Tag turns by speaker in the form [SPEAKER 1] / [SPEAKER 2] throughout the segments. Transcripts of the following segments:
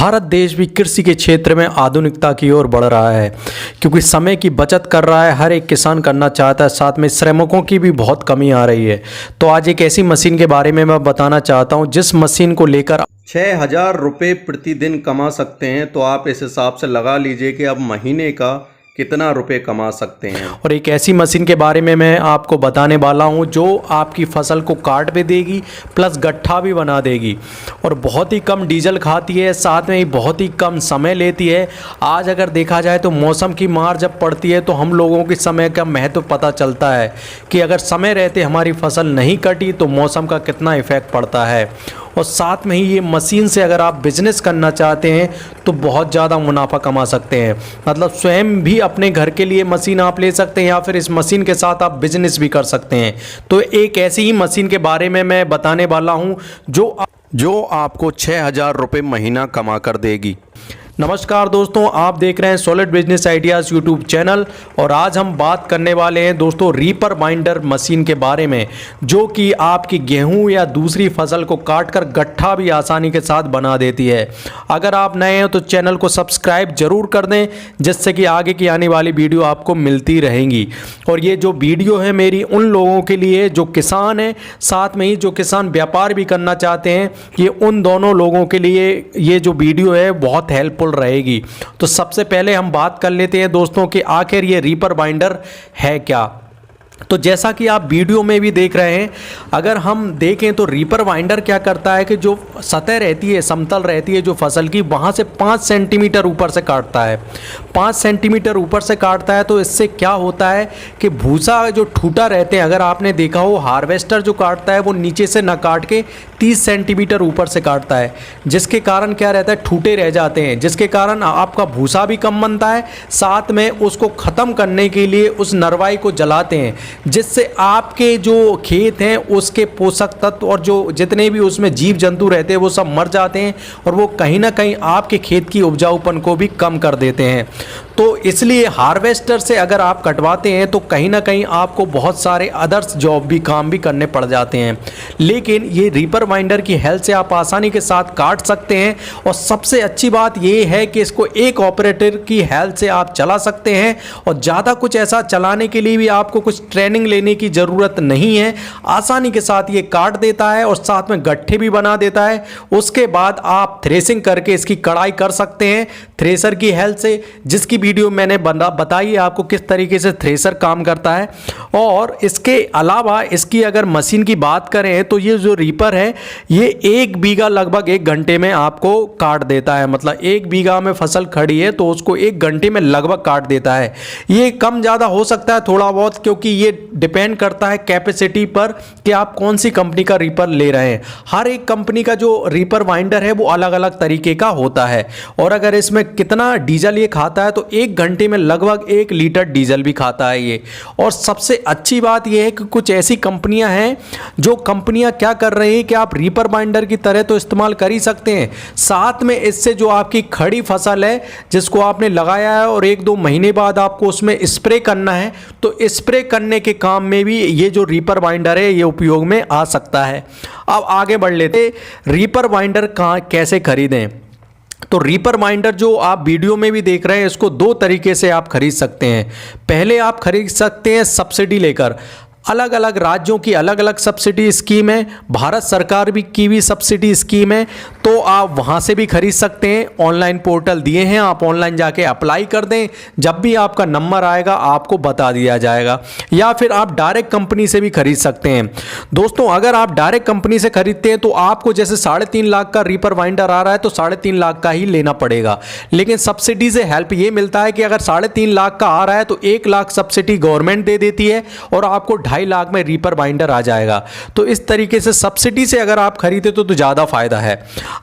[SPEAKER 1] भारत देश भी कृषि के क्षेत्र में आधुनिकता की ओर बढ़ रहा है, क्योंकि समय की बचत कर रहा है। हर एक किसान करना चाहता है, साथ में श्रमिकों की भी बहुत कमी आ रही है। तो आज एक ऐसी मशीन के बारे में मैं बताना चाहता हूं, जिस मशीन को लेकर
[SPEAKER 2] 6,000 रुपये प्रतिदिन कमा सकते हैं। तो आप इस हिसाब से लगा लीजिए कि अब महीने का कितना रुपए कमा सकते हैं।
[SPEAKER 1] और एक ऐसी मशीन के बारे में मैं आपको बताने वाला हूं, जो आपकी फसल को काट भी देगी, प्लस गट्ठा भी बना देगी, और बहुत ही कम डीजल खाती है, साथ में ही बहुत ही कम समय लेती है। आज अगर देखा जाए तो मौसम की मार जब पड़ती है तो हम लोगों के समय का महत्व पता चलता है कि अगर समय रहते हमारी फसल नहीं कटी तो मौसम का कितना इफेक्ट पड़ता है। और साथ में ही ये मशीन से अगर आप बिजनेस करना चाहते हैं तो बहुत ज़्यादा मुनाफा कमा सकते हैं। मतलब स्वयं भी अपने घर के लिए मशीन आप ले सकते हैं, या फिर इस मशीन के साथ आप बिजनेस भी कर सकते हैं। तो एक ऐसी ही मशीन के बारे में मैं बताने वाला हूं,
[SPEAKER 2] जो आपको 6,000 रुपये महीना कमा कर देगी।
[SPEAKER 1] नमस्कार दोस्तों, आप देख रहे हैं solid business ideas YouTube channel. और आज हम बात करने वाले हैं दोस्तों रीपर बाइंडर मशीन के बारे में, जो कि आपकी गेहूं या दूसरी फसल को काटकर गट्ठा भी आसानी के साथ बना देती है। अगर आप नए हैं तो चैनल को सब्सक्राइब जरूर कर दें, जिससे कि आगे की आने वाली वीडियो आपको मिलती रहेंगी। और ये जो वीडियो है मेरी उन लोगों के लिए जो किसान हैं, साथ में ही जो किसान व्यापार भी करना चाहते हैं, ये उन दोनों लोगों के लिए ये जो वीडियो है बहुत हेल्पफुल रहेगी। तो सबसे पहले हम बात कर लेते हैं दोस्तों कि आखिर ये रीपर बाइंडर है क्या। तो जैसा कि आप वीडियो में भी देख रहे हैं, अगर हम देखें तो रीपर बाइंडर क्या करता है कि जो सतह रहती है, समतल रहती है जो फसल की, वहाँ से 5 सेंटीमीटर ऊपर से काटता है। 5 सेंटीमीटर ऊपर से काटता है तो इससे क्या होता है कि भूसा जो ठूटा रहते हैं, अगर आपने देखा हो हार्वेस्टर जो काटता है वो नीचे से न काट के 30 सेंटीमीटर ऊपर से काटता है, जिसके कारण क्या रहता है, ठूटे रह जाते हैं, जिसके कारण आपका भूसा भी कम बनता है। साथ में उसको ख़त्म करने के लिए उस नरवाई को जलाते हैं, जिससे आपके जो खेत हैं उसके पोषक तत्व और जो जितने भी उसमें जीव जंतु रहते हैं वो सब मर जाते हैं, और वो कहीं ना कहीं आपके खेत की उपजाऊपन को भी कम कर देते हैं। तो इसलिए हार्वेस्टर से अगर आप कटवाते हैं तो कहीं ना कहीं आपको बहुत सारे अदर्स जॉब भी काम भी करने पड़ जाते हैं। लेकिन ये रीपर बाइंडर की हेल्प से आप आसानी के साथ काट सकते हैं। और सबसे अच्छी बात ये है कि इसको एक ऑपरेटर की हेल्प से आप चला सकते हैं, और ज़्यादा कुछ ऐसा चलाने के लिए भी आपको कुछ ट्रेनिंग लेने की ज़रूरत नहीं है। आसानी के साथ ये काट देता है और साथ में गट्ठे भी बना देता है। उसके बाद आप थ्रेसिंग करके इसकी कढ़ाई कर सकते हैं थ्रेसर की हेल्प से, जिसकी वीडियो मैंने बताई है आपको किस तरीके से थ्रेसर काम करता है। और इसके अलावा इसकी अगर मशीन की बात करें तो ये जो रीपर है ये 1 बीघा लगभग 1 घंटे में आपको काट देता है। मतलब 1 बीघा में फसल खड़ी है तो उसको 1 घंटे में लगभग काट देता है। ये कम ज़्यादा हो सकता है थोड़ा बहुत, क्योंकि ये डिपेंड करता है कैपेसिटी पर कि आप कौन सी कंपनी का रीपर ले रहे हैं। हर एक कंपनी का जो रीपर बाइंडर है वो अलग अलग तरीके का होता है। और अगर इसमें कितना डीजल ये खाता है तो 1 घंटे में लगभग 1 लीटर डीजल भी खाता है ये। और सबसे अच्छी बात ये है कि कुछ ऐसी कंपनियां हैं जो कंपनियां क्या कर रही हैं कि आप रीपर बाइंडर की तरह तो इस्तेमाल कर ही सकते हैं, साथ में इससे जो आपकी खड़ी फसल है जिसको आपने लगाया है और 1-2 महीने बाद आपको उसमें स्प्रे करना है, तो स्प्रे करने के काम में भी ये जो रीपर बाइंडर है ये उपयोग में आ सकता है। अब आगे बढ़ लेते, रीपर बाइंडर कहाँ कैसे खरीदें। तो रीपर बाइंडर जो आप वीडियो में भी देख रहे हैं, इसको 2 तरीके से आप खरीद सकते हैं। पहले आप खरीद सकते हैं सब्सिडी लेकर। अलग अलग राज्यों की अलग अलग सब्सिडी स्कीम है, भारत सरकार की भी सब्सिडी स्कीम है, तो आप वहाँ से भी खरीद सकते हैं। ऑनलाइन पोर्टल दिए हैं, आप ऑनलाइन जाके अप्लाई कर दें, जब भी आपका नंबर आएगा आपको बता दिया जाएगा। या फिर आप डायरेक्ट कंपनी से भी खरीद सकते हैं। दोस्तों अगर आप डायरेक्ट कंपनी से खरीदते हैं तो आपको जैसे 3.5 लाख का रीपर बाइंडर आ रहा है तो 3.5 लाख का ही लेना पड़ेगा। लेकिन सब्सिडी से हेल्प ये मिलता है कि अगर 3.5 लाख का आ रहा है तो 1 लाख सब्सिडी गवर्नमेंट दे देती है और आपको 2.5 लाख में रीपर बाइंडर आ जाएगा। तो इस तरीके से सब्सिडी से अगर आप खरीदे तो ज़्यादा फायदा है।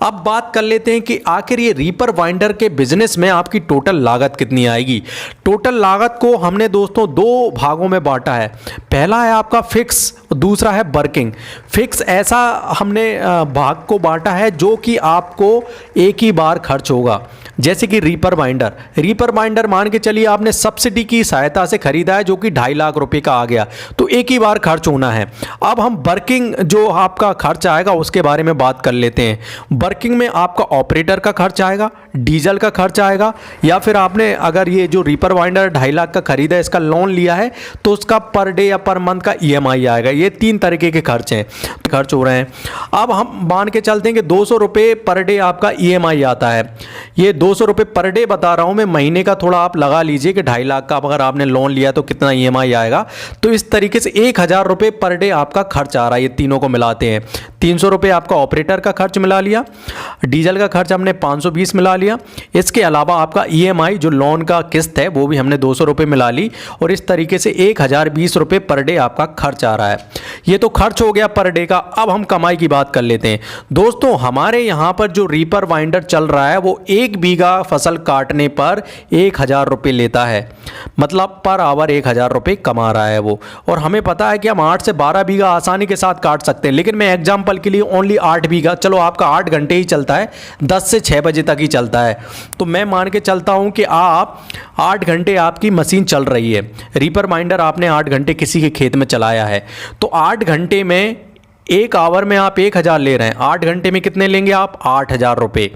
[SPEAKER 1] अब बात कर लेते हैं कि आखिर ये रीपर बाइंडर के बिजनेस में आपकी टोटल लागत कितनी आएगी। टोटल लागत को हमने दोस्तों 2 भागों में बांटा है। पहला है आपका फिक्स, दूसरा है वर्किंग। फिक्स ऐसा हमने भाग को बांटा है जो कि आपको एक ही बार खर्च होगा, जैसे कि रीपर बाइंडर मान के चलिए आपने सब्सिडी की सहायता से खरीदा है जो कि 2.5 लाख रुपए का आ गया, तो एक ही बार खर्च होना है। अब हम वर्किंग जो आपका खर्च आएगा उसके बारे में बात कर लेते हैं। वर्किंग में आपका ऑपरेटर का खर्च आएगा, डीजल का खर्च आएगा, या फिर आपने अगर ये जो रीपर बाइंडर 2.5 लाख का खरीदा है, इसका लोन लिया है, तो उसका पर डे या पर मंथ का EMI आएगा। ये 3 तरीके के खर्च हो रहे हैं। अब हम मान के चलते हैं कि 200 रुपये पर डे आपका EMI आता है। ये 200 रुपये पर डे बता रहा हूँ मैं, महीने का थोड़ा आप लगा लीजिए कि 2.5 लाख का अगर आपने लोन लिया तो कितना EMI आएगा। तो इस तरीके से 1000 रुपये पर डे आपका खर्च आ रहा है। ये तीनों को मिलाते हैं 300 रुपये आपका ऑपरेटर का खर्च मिला लिया, डीजल का खर्च हमने 520 मिला लिया, इसके अलावा आपका EMI जो लोन का किस्त है वो भी हमने 200 रुपये मिला ली, और इस तरीके से 1020 रुपये पर डे आपका खर्च आ रहा है। ये तो खर्च हो गया पर डे का। अब हम कमाई की बात कर लेते हैं। दोस्तों हमारे यहाँ पर जो रीपर बाइंडर चल रहा है वो 1 बीघा फसल काटने पर 1000 रुपये लेता है, मतलब पर आवर 1000 रुपये कमा रहा है वो। और हमें पता है कि हम 8 से 12 बीघा आसानी के साथ काट सकते हैं, लेकिन मैं एग्जाम्पल के लिए ओनली 8 बीघा, चलो आपका 8 घंटे ही चलता है, 10 से 6 बजे तक ही चलता है, तो मैं मान के चलता हूँ कि आप 8 घंटे आपकी मशीन चल रही है, रीपर बाइंडर आपने 8 घंटे किसी के खेत में चलाया है, तो 8 घंटे में 1 आवर में आप 1000 ले रहे हैं, 8 घंटे में कितने लेंगे आप? 8000 रुपये।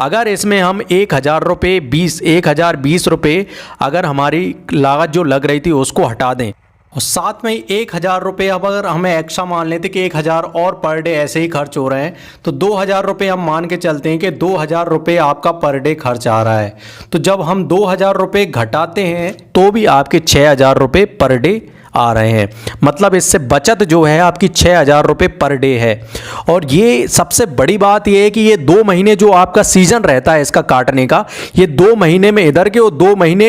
[SPEAKER 1] अगर इसमें हम 1000 रुपये 1020 रुपये अगर हमारी लागत जो लग रही थी उसको हटा दें, और साथ में 1000 रुपये अब अगर हमें एक्स्ट्रा मान लेते कि 1000 और पर डे ऐसे ही खर्च हो रहे हैं, तो 2000 रुपये हम मान के चलते हैं कि 2000 रुपये आपका पर डे खर्च आ रहा है। तो जब हम 2000 रुपये घटाते हैं तो भी आपके 6000 रुपये पर डे आ रहे हैं, मतलब इससे बचत जो है आपकी 6000 रुपये पर डे है। और ये सबसे बड़ी बात ये है कि ये 2 महीने जो आपका सीजन रहता है इसका काटने का, ये 2 महीने में इधर के और 2 महीने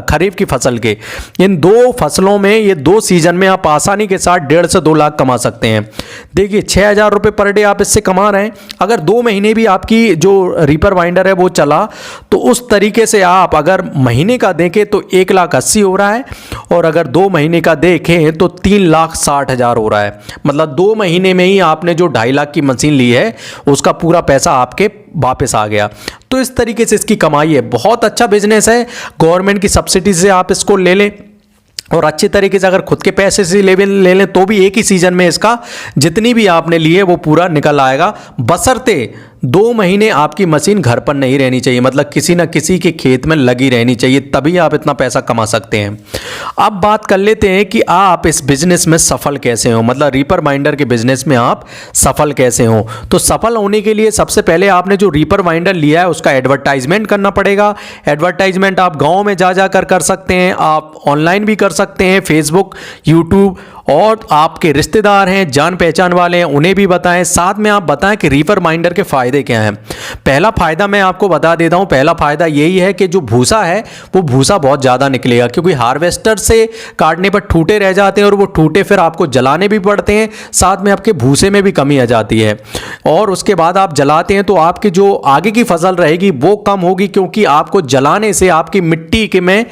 [SPEAKER 1] खरीफ की फसल के, इन 2 फसलों में ये 2 सीजन में आप आसानी के साथ 1.5 से 2 लाख कमा सकते हैं। देखिए 6000 रुपये पर डे आप इससे कमा रहे हैं। अगर 2 महीने भी आपकी जो रीपर बाइंडर है वो चला, तो उस तरीके से आप अगर महीने का देखें तो 1,80,000 हो रहा है, और अगर 2 महीने का देखें तो 3,60,000 हो रहा है। मतलब 2 महीने में ही आपने जो 2.5 लाख की मशीन ली है उसका पूरा पैसा आपके वापस आ गया। तो इस तरीके से इसकी कमाई है। बहुत अच्छा बिजनेस है, गवर्नमेंट की सब्सिडी से आप इसको ले लें, और अच्छे तरीके से अगर खुद के पैसे से ले लें तो भी एक ही सीजन में इसका जितनी भी आपने ली है वो पूरा निकल आएगा, बशर्ते 2 महीने आपकी मशीन घर पर नहीं रहनी चाहिए, मतलब किसी न किसी के खेत में लगी रहनी चाहिए, तभी आप इतना पैसा कमा सकते हैं। अब बात कर लेते हैं कि आप इस बिजनेस में सफल कैसे हो, मतलब रीपर बाइंडर के बिजनेस में आप सफल कैसे हो। तो सफल होने के लिए सबसे पहले आपने जो रीपर बाइंडर लिया है उसका एडवर्टाइजमेंट करना पड़ेगा। एडवर्टाइजमेंट आप गाँव में जा कर सकते हैं, आप ऑनलाइन भी कर सकते हैं, फेसबुक, यूट्यूब, और आपके रिश्तेदार हैं, जान पहचान वाले हैं, उन्हें भी बताएं। साथ में आप बताएं कि रीपर बाइंडर के फ़ायदे क्या हैं। पहला फ़ायदा मैं आपको बता देता हूं, पहला फ़ायदा यही है कि जो भूसा है वो भूसा बहुत ज़्यादा निकलेगा, क्योंकि हार्वेस्टर से काटने पर ठूटे रह जाते हैं और वो ठूटे फिर आपको जलाने भी पड़ते हैं, साथ में आपके भूसे में भी कमी आ जाती है, और उसके बाद आप जलाते हैं तो आपकी जो आगे की फसल रहेगी वो कम होगी, क्योंकि आपको जलाने से आपकी मिट्टी के में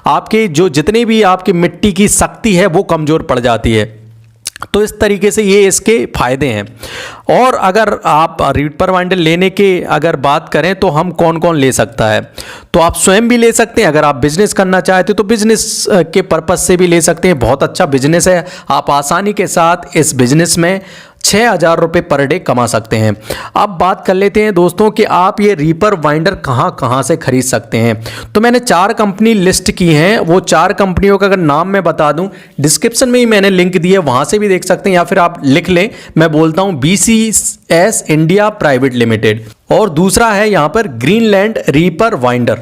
[SPEAKER 1] आपकी जो जितनी भी आपकी मिट्टी की शक्ति है वो कमज़ोर पड़ जाती है। तो इस तरीके से ये इसके फायदे हैं। और अगर आप रीपर बाइंडर लेने के अगर बात करें तो हम कौन कौन ले सकता है, तो आप स्वयं भी ले सकते हैं। अगर आप बिजनेस करना चाहते हो तो बिजनेस के पर्पस से भी ले सकते हैं। बहुत अच्छा बिजनेस है, आप आसानी के साथ इस बिजनेस में 6000 रुपये पर डे कमा सकते हैं। अब बात कर लेते हैं दोस्तों कि आप ये रीपर बाइंडर कहाँ से खरीद सकते हैं। तो मैंने 4 कंपनी लिस्ट की हैं, वो 4 कंपनियों का अगर नाम मैं बता दूं, डिस्क्रिप्शन में ही मैंने लिंक दिया, वहाँ से भी देख सकते हैं, या फिर आप लिख लें, मैं बोलता हूँ BCS इंडिया प्राइवेट लिमिटेड, और दूसरा है यहाँ पर Greenland reaper binder,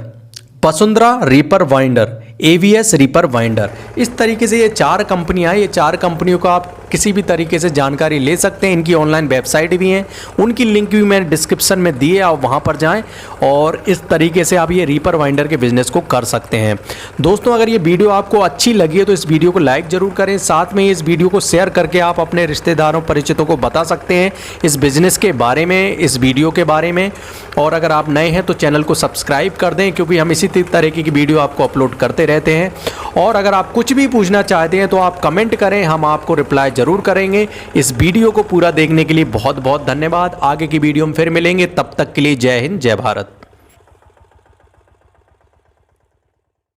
[SPEAKER 1] Vasundhara reaper binder, AVS reaper binder. इस तरीके से ये 4 कंपनियाँ हैं। ये 4 कंपनियों को आप किसी भी तरीके से जानकारी ले सकते हैं। इनकी ऑनलाइन वेबसाइट भी हैं, उनकी लिंक भी मैंने डिस्क्रिप्शन में दी है, आप वहाँ पर जाएं और इस तरीके से आप ये रीपर बाइंडर के बिज़नेस को कर सकते हैं। दोस्तों अगर ये वीडियो आपको अच्छी लगी है तो इस वीडियो को लाइक ज़रूर करें, साथ में इस वीडियो को शेयर करके आप अपने रिश्तेदारों परिचितों को बता सकते हैं इस बिज़नेस के बारे में, इस वीडियो के बारे में। और अगर आप नए हैं तो चैनल को सब्सक्राइब कर दें, क्योंकि हम इसी तरीके की वीडियो आपको अपलोड करते रहते हैं। और अगर आप कुछ भी पूछना चाहते हैं तो आप कमेंट करें, हम आपको रिप्लाई ज़रूर करेंगे। इस वीडियो को पूरा देखने के लिए बहुत बहुत धन्यवाद। आगे की वीडियो में फिर मिलेंगे, तब तक के लिए जय हिंद, जय भारत।